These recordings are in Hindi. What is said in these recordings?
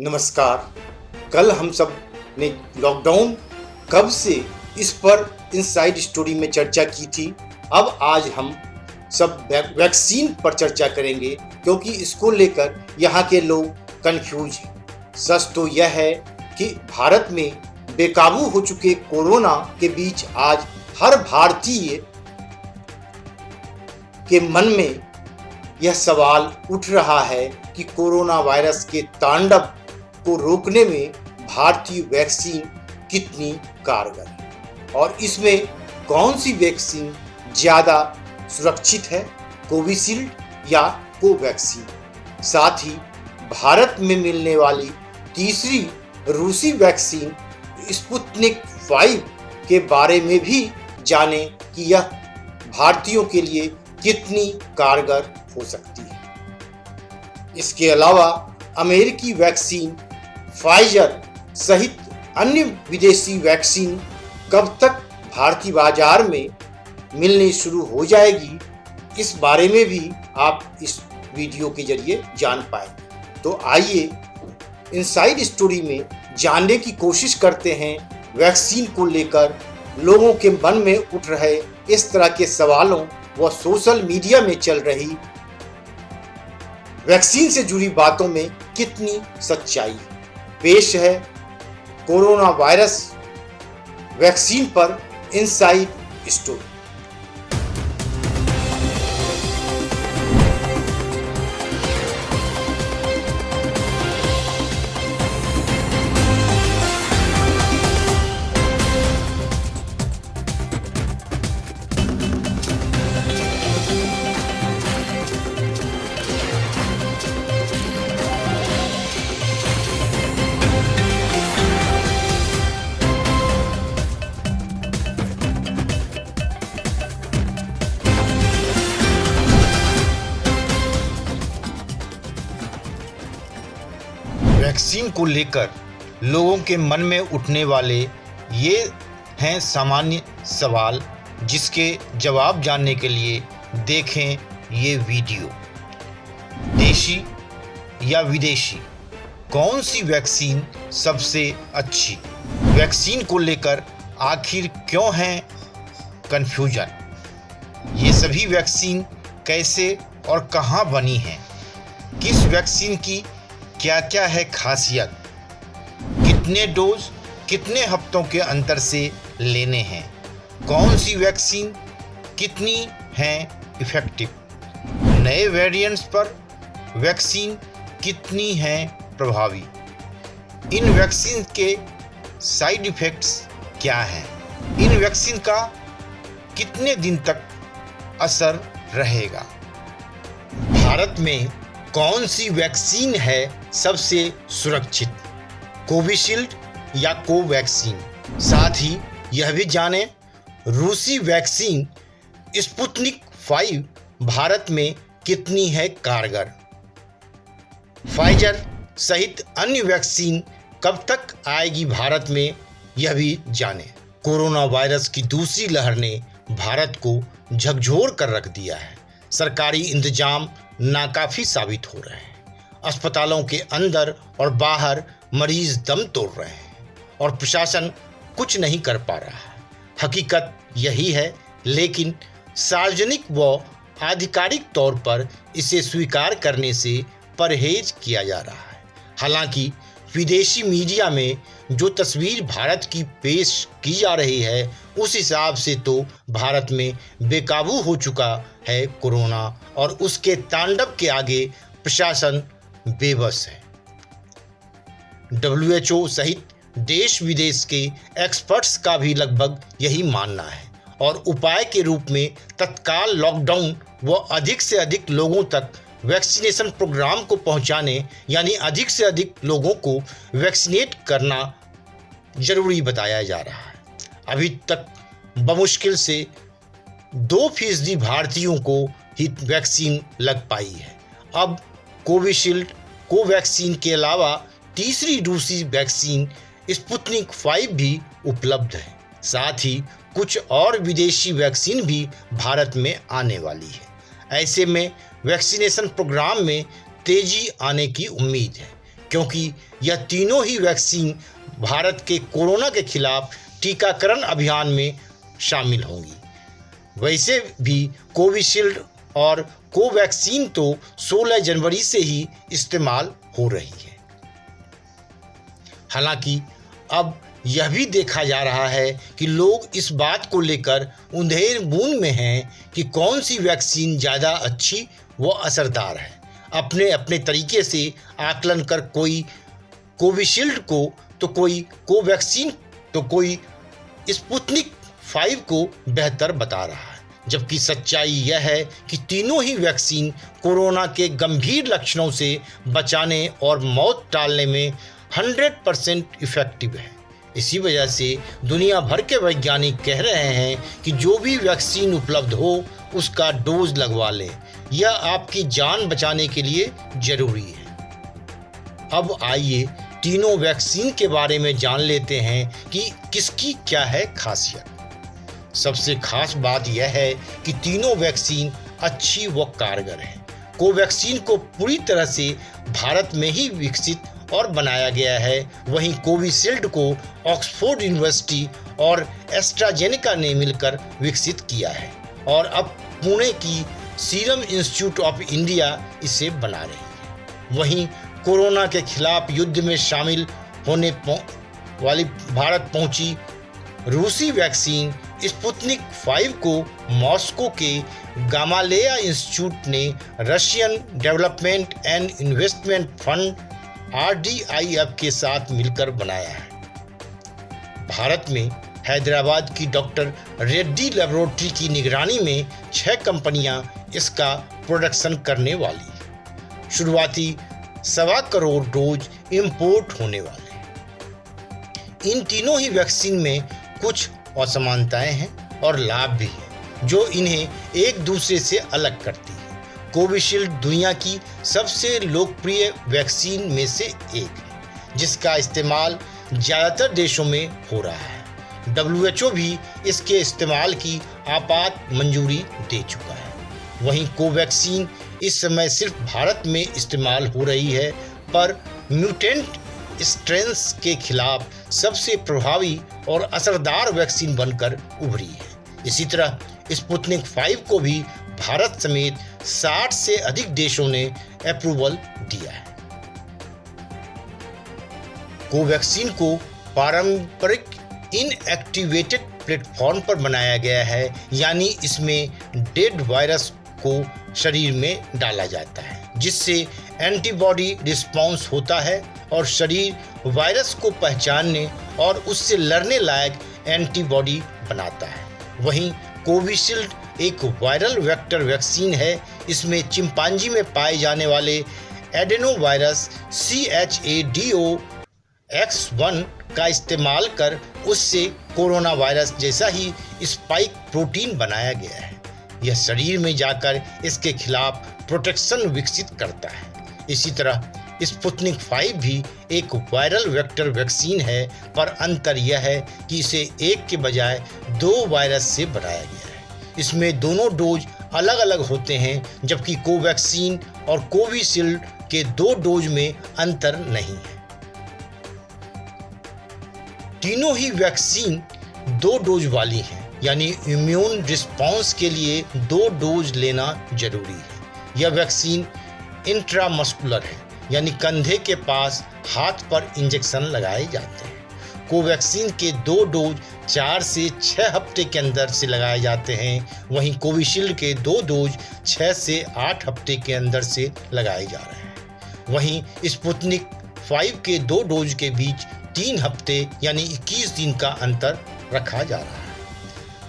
नमस्कार। कल हम सब ने लॉकडाउन कब से इस पर इनसाइड स्टोरी में चर्चा की थी। अब आज हम सब वैक्सीन पर चर्चा करेंगे क्योंकि इसको लेकर यहाँ के लोग कंफ्यूज हैं। सच तो यह है कि भारत में बेकाबू हो चुके कोरोना के बीच आज हर भारतीय के मन में यह सवाल उठ रहा है कि कोरोना वायरस के तांडव को रोकने में भारतीय वैक्सीन कितनी कारगर है और इसमें कौन सी वैक्सीन ज़्यादा सुरक्षित है, कोविशील्ड या कोवैक्सीन। साथ ही भारत में मिलने वाली तीसरी रूसी वैक्सीन स्पुतनिक 5 के बारे में भी जाने कि यह भारतीयों के लिए कितनी कारगर हो सकती है। इसके अलावा अमेरिकी वैक्सीन फाइजर सहित अन्य विदेशी वैक्सीन कब तक भारतीय बाजार में मिलनी शुरू हो जाएगी, इस बारे में भी आप इस वीडियो के जरिए जान पाएंगे। तो आइए इनसाइड स्टोरी में जानने की कोशिश करते हैं वैक्सीन को लेकर लोगों के मन में उठ रहे इस तरह के सवालों व सोशल मीडिया में चल रही वैक्सीन से जुड़ी बातों में कितनी सच्चाई है। पेश है कोरोना वायरस वैक्सीन पर इनसाइड स्टोरी। वैक्सीन को लेकर लोगों के मन में उठने वाले ये हैं सामान्य सवाल, जिसके जवाब जानने के लिए देखें ये वीडियो। देशी या विदेशी, कौन सी वैक्सीन सबसे अच्छी? वैक्सीन को लेकर आखिर क्यों है कन्फ्यूजन? ये सभी वैक्सीन कैसे और कहाँ बनी हैं? किस वैक्सीन की क्या क्या है खासियत? कितने डोज कितने हफ्तों के अंतर से लेने हैं? कौन सी वैक्सीन कितनी हैं इफ़ेक्टिव? नए वेरिएंट्स पर वैक्सीन कितनी हैं प्रभावी? इन वैक्सीन के साइड इफ़ेक्ट्स क्या हैं? इन वैक्सीन का कितने दिन तक असर रहेगा? भारत में कौन सी वैक्सीन है सबसे सुरक्षित, कोविशील्ड या कोवैक्सीन? साथ ही यह भी जानें रूसी वैक्सीन स्पुतनिक 5 भारत में कितनी है कारगर। फाइजर सहित अन्य वैक्सीन कब तक आएगी भारत में, यह भी जानें। कोरोना वायरस की दूसरी लहर ने भारत को झकझोर कर रख दिया है। सरकारी इंतजाम नाकाफी साबित हो रहे हैं। अस्पतालों के अंदर और बाहर मरीज दम तोड़ रहे हैं और प्रशासन कुछ नहीं कर पा रहा है। हकीकत यही है, लेकिन सार्वजनिक व आधिकारिक तौर पर इसे स्वीकार करने से परहेज किया जा रहा है। हालांकि विदेशी मीडिया में जो तस्वीर भारत की पेश की जा रही है, उस हिसाब से तो भारत में बेकाबू हो चुका है कोरोना और उसके तांडव के आगे प्रशासन बेबस है। WHO सहित देश विदेश के एक्सपर्ट्स का भी लगभग यही मानना है और उपाय के रूप में तत्काल लॉकडाउन व अधिक से अधिक लोगों तक वैक्सीनेशन प्रोग्राम को पहुंचाने, यानी अधिक से अधिक लोगों को वैक्सीनेट करना जरूरी बताया जा रहा है। अभी तक बमुश्किल से 2% भारतीयों को ही वैक्सीन लग पाई है। अब कोविशील्ड कोवैक्सीन के अलावा तीसरी रूसी वैक्सीन स्पुतनिक 5 भी उपलब्ध है। साथ ही कुछ और विदेशी वैक्सीन भी भारत में आने वाली है। ऐसे में वैक्सीनेशन प्रोग्राम में तेजी आने की उम्मीद है, क्योंकि यह तीनों ही वैक्सीन भारत के कोरोना के खिलाफ टीकाकरण अभियान में शामिल होंगी। वैसे भी कोविशील्ड और कोवैक्सीन तो 16 जनवरी से ही इस्तेमाल हो रही है। हालांकि अब यह भी देखा जा रहा है कि लोग इस बात को लेकर उधेड़-बुन में हैं कि कौन सी वैक्सीन ज़्यादा अच्छी व असरदार है। अपने अपने तरीके से आकलन कर कोई कोविशील्ड को तो कोई कोवैक्सीन तो कोई स्पुतनिक 5 को बेहतर बता रहा है, जबकि सच्चाई यह है कि तीनों ही वैक्सीन कोरोना के गंभीर लक्षणों से बचाने और मौत टालने में 100% इफेक्टिव है। इसी वजह से दुनिया भर के वैज्ञानिक कह रहे हैं कि जो भी वैक्सीन उपलब्ध हो उसका डोज लगवा लें, यह आपकी जान बचाने के लिए जरूरी है। अब आइए तीनों वैक्सीन के बारे में जान लेते हैं कि किसकी क्या है खासियत। सबसे खास बात यह है कि तीनों वैक्सीन अच्छी व कारगर है। कोवैक्सीन को पूरी तरह से भारत में ही विकसित और बनाया गया है, वहीं कोविशील्ड को ऑक्सफोर्ड यूनिवर्सिटी और एस्ट्राजेनेका ने मिलकर विकसित किया है और अब पुणे की सीरम इंस्टीट्यूट ऑफ इंडिया इसे बना रही है। वहीं कोरोना के खिलाफ युद्ध में शामिल होने वाली भारत पहुंची रूसी वैक्सीन स्पुतनिक 5 को मॉस्को के गामालेया इंस्टीट्यूट ने Russian development and investment fund RDIF के साथ मिलकर बनाया है। भारत में हैदराबाद की डॉक्टर रेड्डी लेबोरेटरी की निगरानी में 6 कंपनियां इसका प्रोडक्शन करने वाली। शुरुआती 1.25 करोड़ डोज इंपोर्ट होने वाले। इन तीनों ही वैक्सीन में कुछ असमानताएं हैं और लाभ भी हैं जो इन्हें एक दूसरे से अलग करती है। कोविशील्ड दुनिया की सबसे लोकप्रिय वैक्सीन में से एक है, जिसका इस्तेमाल ज़्यादातर देशों में हो रहा है। WHO भी इसके इस्तेमाल की आपात मंजूरी दे चुका है। वहीं कोवैक्सीन इस समय सिर्फ भारत में इस्तेमाल हो रही है, पर म्यूटेंट स्ट्रेन्स के खिलाफ सबसे प्रभावी और असरदार वैक्सीन बनकर उभरी है। इसी तरह स्पुतनिक 5 को भी भारत समेत 60 से अधिक देशों ने अप्रूवल दिया है। कोवैक्सीन को पारंपरिक इनएक्टिवेटेड प्लेटफॉर्म पर बनाया गया है, यानी इसमें डेड वायरस को शरीर में डाला जाता है, जिससे एंटीबॉडी रिस्पॉन्स होता है और शरीर वायरस को पहचानने और उससे लड़ने लायक एंटीबॉडी बनाता है। वहीं कोविशील्ड एक वायरल वेक्टर वैक्सीन है। इसमें चिंपांजी में पाए जाने वाले एडेनोवायरस CHADOX1 का इस्तेमाल कर उससे कोरोना वायरस जैसा ही स्पाइक प्रोटीन बनाया गया है। यह शरीर में जाकर इसके खिलाफ प्रोटेक्शन विकसित करता है। इसी तरह स्पुतनिक 5 भी एक वायरल वेक्टर वैक्सीन है, पर अंतर यह है कि इसे एक के बजाय 2 वायरस से बनाया गया है। इसमें दोनों डोज अलग अलग होते हैं, जबकि कोवैक्सीन और कोविशील्ड के 2 डोज में अंतर नहीं है। तीनों ही वैक्सीन 2 डोज वाली हैं, यानी इम्यून रिस्पॉन्स के लिए 2 डोज लेना जरूरी है। यह वैक्सीन इंट्रामस्कुलर है, यानी कंधे के पास हाथ पर इंजेक्शन लगाए जाते हैं। कोवैक्सीन के 2 डोज 4 से 6 हफ्ते के अंदर से लगाए जाते हैं, वहीं कोविशील्ड के 2 डोज 6 से 8 हफ्ते के अंदर से लगाए जा रहे हैं। वहीं स्पुतनिक 5 के 2 डोज के बीच 3 हफ्ते यानी 21 दिन का अंतर रखा जा रहा है।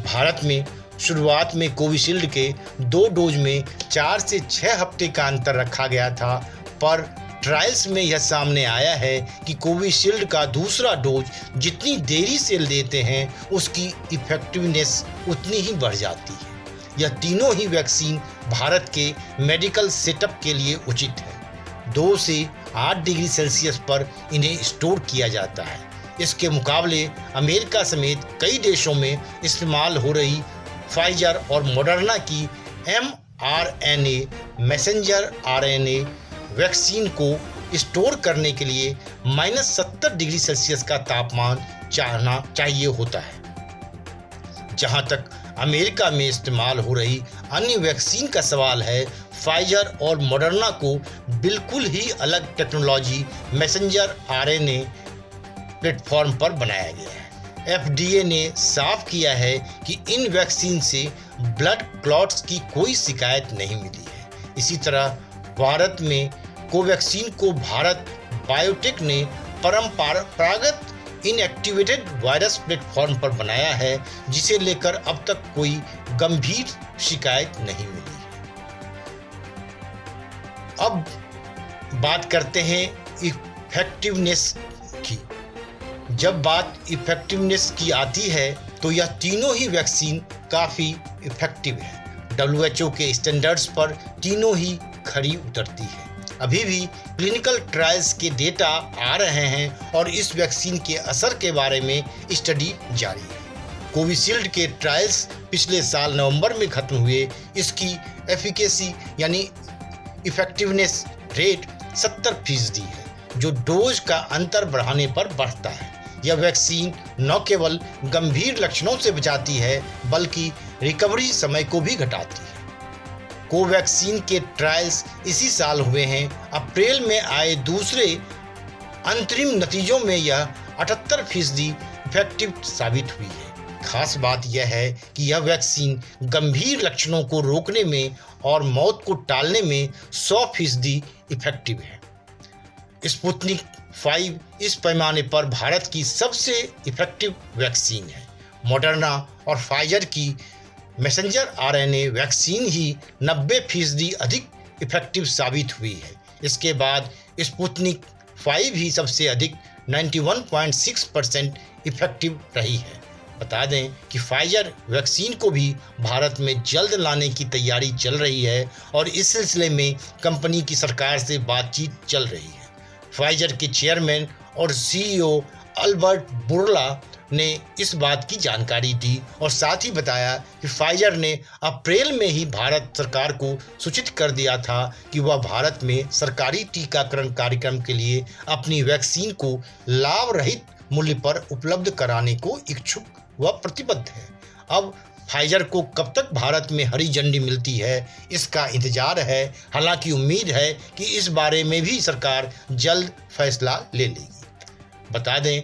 भारत में शुरुआत में कोविशील्ड के 2 डोज में 4 से 6 हफ्ते का अंतर रखा गया था, पर ट्रायल्स में यह सामने आया है कि कोविशील्ड का दूसरा डोज जितनी देरी से लेते हैं उसकी इफेक्टिवनेस उतनी ही बढ़ जाती है। यह तीनों ही वैक्सीन भारत के मेडिकल सेटअप के लिए उचित है। 2 से 8 डिग्री सेल्सियस पर इन्हें स्टोर किया जाता है। इसके मुकाबले अमेरिका समेत कई देशों में इस्तेमाल हो रही फाइजर और मॉडर्ना की mRNA मैसेंजर RNA वैक्सीन को स्टोर करने के लिए -70 डिग्री सेल्सियस का तापमान चाहना चाहिए होता है। जहां तक अमेरिका में इस्तेमाल हो रही अन्य वैक्सीन का सवाल है, फाइजर और मॉडर्ना को बिल्कुल ही अलग टेक्नोलॉजी मैसेंजर आरएनए प्लेटफॉर्म पर बनाया गया है। एफडीए ने साफ किया है कि इन वैक्सीन से ब्लड क्लॉट्स की कोई शिकायत नहीं मिली है। इसी तरह भारत में कोवैक्सीन को भारत बायोटेक ने परंपरागत इनएक्टिवेटेड वायरस प्लेटफॉर्म पर बनाया है, जिसे लेकर अब तक कोई गंभीर शिकायत नहीं मिली है। अब बात करते हैं इफेक्टिवनेस की। जब बात इफेक्टिवनेस की आती है तो यह तीनों ही वैक्सीन काफ़ी इफेक्टिव है। WHO के स्टैंडर्ड्स पर तीनों ही खरी उतरती है। अभी भी क्लिनिकल ट्रायल्स के डेटा आ रहे हैं और इस वैक्सीन के असर के बारे में स्टडी जारी है। कोविशील्ड के ट्रायल्स पिछले साल नवंबर में खत्म हुए। इसकी एफिकेसी यानी इफेक्टिवनेस रेट 70% है, जो डोज का अंतर बढ़ाने पर बढ़ता है। यह वैक्सीन न केवल गंभीर लक्षणों से बचाती है, बल्कि रिकवरी समय को भी घटाती है। कोवैक्सीन के ट्रायल्स इसी साल हुए हैं। अप्रैल में आए दूसरे अंतरिम नतीजों में यह 78% इफेक्टिव साबित हुई है। खास बात यह है कि यह वैक्सीन गंभीर लक्षणों को रोकने में और मौत को टालने में 100% इफेक्टिव है। स्पुतनिक 5 इस पैमाने पर भारत की सबसे इफेक्टिव वैक्सीन है। मॉडर्ना और फाइजर की मैसेंजर आरएनए वैक्सीन ही 90% अधिक इफेक्टिव साबित हुई है। इसके बाद स्पुतनिक 5 ही सबसे अधिक 91.6% इफेक्टिव रही है। बता दें कि फाइजर वैक्सीन को भी भारत में जल्द लाने की तैयारी चल रही है और इस सिलसिले में कंपनी की सरकार से बातचीत चल रही है। फाइजर के चेयरमैन और सीईओ अल्बर्ट बुर्ला ने इस बात की जानकारी दी और साथ ही बताया कि फाइजर ने अप्रैल में ही भारत सरकार को सूचित कर दिया था कि वह भारत में सरकारी टीकाकरण कार्यक्रम के लिए अपनी वैक्सीन को लाभ रहित मूल्य पर उपलब्ध कराने को इच्छुक व प्रतिबद्ध है। अब फाइजर को कब तक भारत में हरी झंडी मिलती है, इसका इंतजार है। हालांकि उम्मीद है कि इस बारे में भी सरकार जल्द फैसला ले लेगी। बता दें,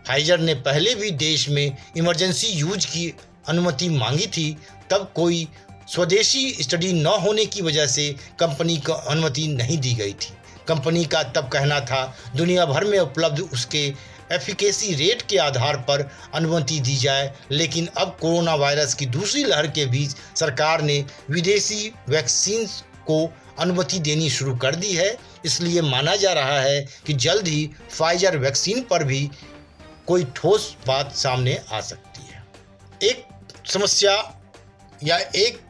फाइजर ने पहले भी देश में इमरजेंसी यूज की अनुमति मांगी थी। तब कोई स्वदेशी स्टडी न होने की वजह से कंपनी को अनुमति नहीं दी गई थी। कंपनी का तब कहना था दुनिया भर में उपलब्ध उसके एफिकेसी रेट के आधार पर अनुमति दी जाए, लेकिन अब कोरोना वायरस की दूसरी लहर के बीच सरकार ने विदेशी वैक्सीन को अनुमति देनी शुरू कर दी है। इसलिए माना जा रहा है कि जल्द ही फाइजर वैक्सीन पर भी कोई ठोस बात सामने आ सकती है। एक समस्या या एक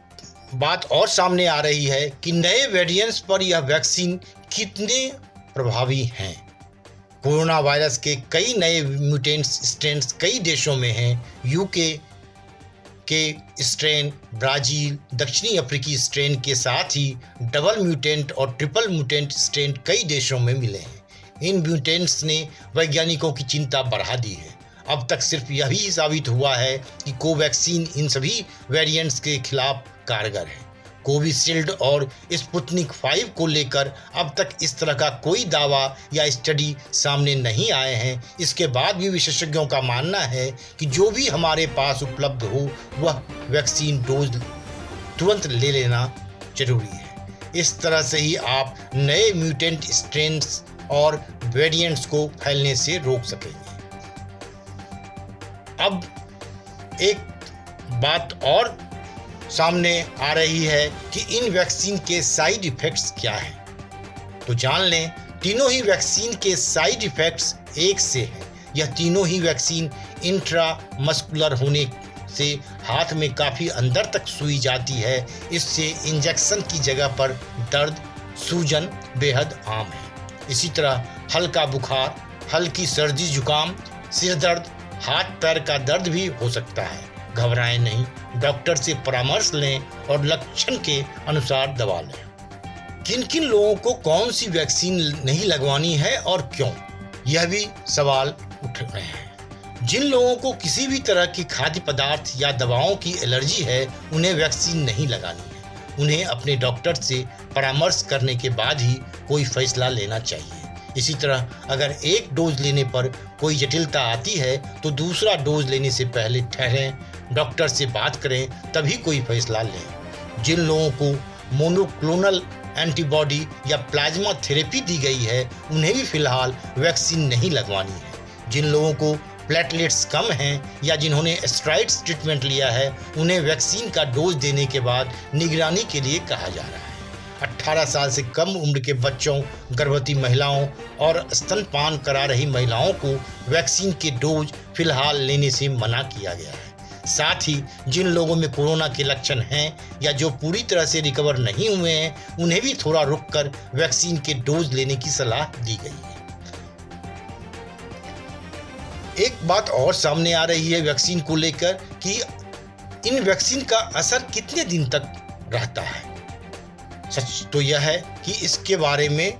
बात और सामने आ रही है कि नए वेरिएंट्स पर यह वैक्सीन कितने प्रभावी हैं। कोरोना वायरस के कई नए म्यूटेंट स्ट्रेन्स कई देशों में हैं। यूके के स्ट्रेन, ब्राज़ील, दक्षिणी अफ्रीकी स्ट्रेन के साथ ही डबल म्यूटेंट और ट्रिपल म्यूटेंट स्ट्रेन कई देशों में मिले हैं। इन म्यूटेंट्स ने वैज्ञानिकों की चिंता बढ़ा दी है। अब तक सिर्फ यही साबित हुआ है कि कोवैक्सीन इन सभी वेरिएंट्स के खिलाफ कारगर है। कोविशील्ड और स्पुतनिक 5 को लेकर अब तक इस तरह का कोई दावा या स्टडी सामने नहीं आए हैं। इसके बाद भी विशेषज्ञों का मानना है कि जो भी हमारे पास उपलब्ध हो वह वैक्सीन डोज तुरंत ले लेना जरूरी है। इस तरह से ही आप नए म्यूटेंट स्ट्रेन्स और वेरिएंट्स को फैलने से रोक सकेंगे। अब एक बात और सामने आ रही है कि इन वैक्सीन के साइड इफ़ेक्ट्स क्या हैं। तो जान लें, तीनों ही वैक्सीन के साइड इफ़ेक्ट्स एक से हैं। यह तीनों ही वैक्सीन इंट्रामस्कुलर होने से हाथ में काफ़ी अंदर तक सुई जाती है। इससे इंजेक्शन की जगह पर दर्द, सूजन बेहद आम है। इसी तरह हल्का बुखार, हल्की सर्दी जुकाम, सिर दर्द, हाथ पैर का दर्द भी हो सकता है। घबराएं नहीं, डॉक्टर से परामर्श लें और लक्षण के अनुसार दवा लें। किन किन लोगों को कौन सी वैक्सीन नहीं लगवानी है और क्यों, यह भी सवाल उठ रहे हैं। जिन लोगों को किसी भी तरह की खाद्य पदार्थ या दवाओं की एलर्जी है, उन्हें वैक्सीन नहीं लगानी है। उन्हें अपने डॉक्टर से परामर्श करने के बाद ही कोई फैसला लेना चाहिए। इसी तरह अगर एक डोज लेने पर कोई जटिलता आती है तो दूसरा डोज लेने से पहले ठहरें, डॉक्टर से बात करें, तभी कोई फैसला लें। जिन लोगों को मोनोक्लोनल एंटीबॉडी या प्लाज्मा थेरेपी दी गई है, उन्हें भी फिलहाल वैक्सीन नहीं लगवानी है। जिन लोगों को प्लेटलेट्स कम हैं या जिन्होंने स्टेरॉइड्स ट्रीटमेंट लिया है, उन्हें वैक्सीन का डोज देने के बाद निगरानी के लिए कहा जा रहा है। 18 साल से कम उम्र के बच्चों, गर्भवती महिलाओं और स्तनपान करा रही महिलाओं को वैक्सीन के डोज फिलहाल लेने से मना किया गया है। साथ ही जिन लोगों में कोरोना के लक्षण हैं या जो पूरी तरह से रिकवर नहीं हुए हैं, उन्हें भी थोड़ा रुककर वैक्सीन के डोज लेने की सलाह दी गई है। एक बात और सामने आ रही है वैक्सीन को लेकर कि इन वैक्सीन का असर कितने दिन तक रहता है। सच तो यह है कि इसके बारे में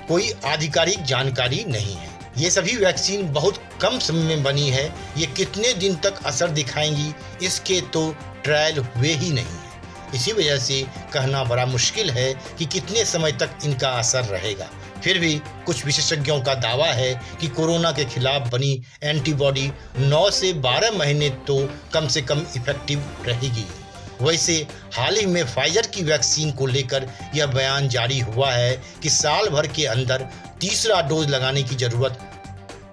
कोई आधिकारिक जानकारी नहीं है। ये सभी वैक्सीन बहुत कम समय में बनी है। ये कितने दिन तक असर दिखाएंगी, इसके तो ट्रायल हुए ही नहीं है। इसी वजह से कहना बड़ा मुश्किल है कि कितने समय तक इनका असर रहेगा। फिर भी कुछ विशेषज्ञों का दावा है कि कोरोना के खिलाफ बनी एंटीबॉडी 9 से 12 महीने तो कम से कम इफेक्टिव रहेगी। वैसे हाल ही में फाइजर की वैक्सीन को लेकर यह बयान जारी हुआ है कि साल भर के अंदर तीसरा डोज लगाने की जरूरत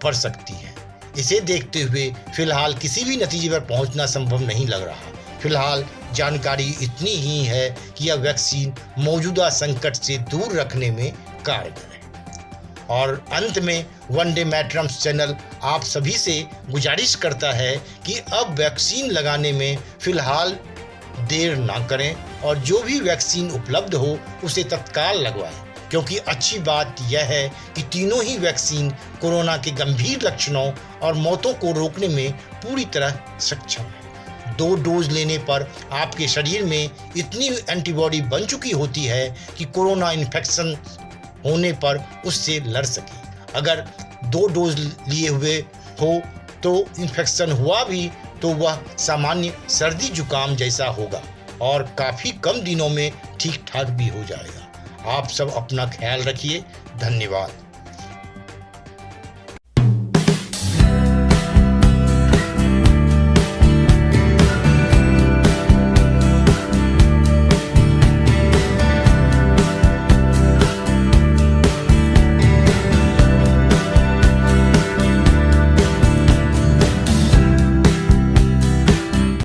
पड़ सकती है। इसे देखते हुए फिलहाल किसी भी नतीजे पर पहुंचना संभव नहीं लग रहा। फिलहाल जानकारी इतनी ही है कि यह वैक्सीन मौजूदा संकट से दूर रखने में कारगर है। और अंत में वनडे मैट्रम्स चैनल आप सभी से गुजारिश करता है कि अब वैक्सीन लगाने में फिलहाल देर ना करें और जो भी वैक्सीन उपलब्ध हो उसे तत्काल लगवाएं, क्योंकि अच्छी बात यह है कि तीनों ही वैक्सीन कोरोना के गंभीर लक्षणों और मौतों को रोकने में पूरी तरह सक्षम है। 2 डोज लेने पर आपके शरीर में इतनी एंटीबॉडी बन चुकी होती है कि कोरोना इन्फेक्शन होने पर उससे लड़ सके। अगर 2 डोज लिए हुए हो तो इन्फेक्शन हुआ भी तो वह सामान्य सर्दी जुकाम जैसा होगा और काफ़ी कम दिनों में ठीक ठाक भी हो जाएगा। आप सब अपना ख्याल रखिए। धन्यवाद।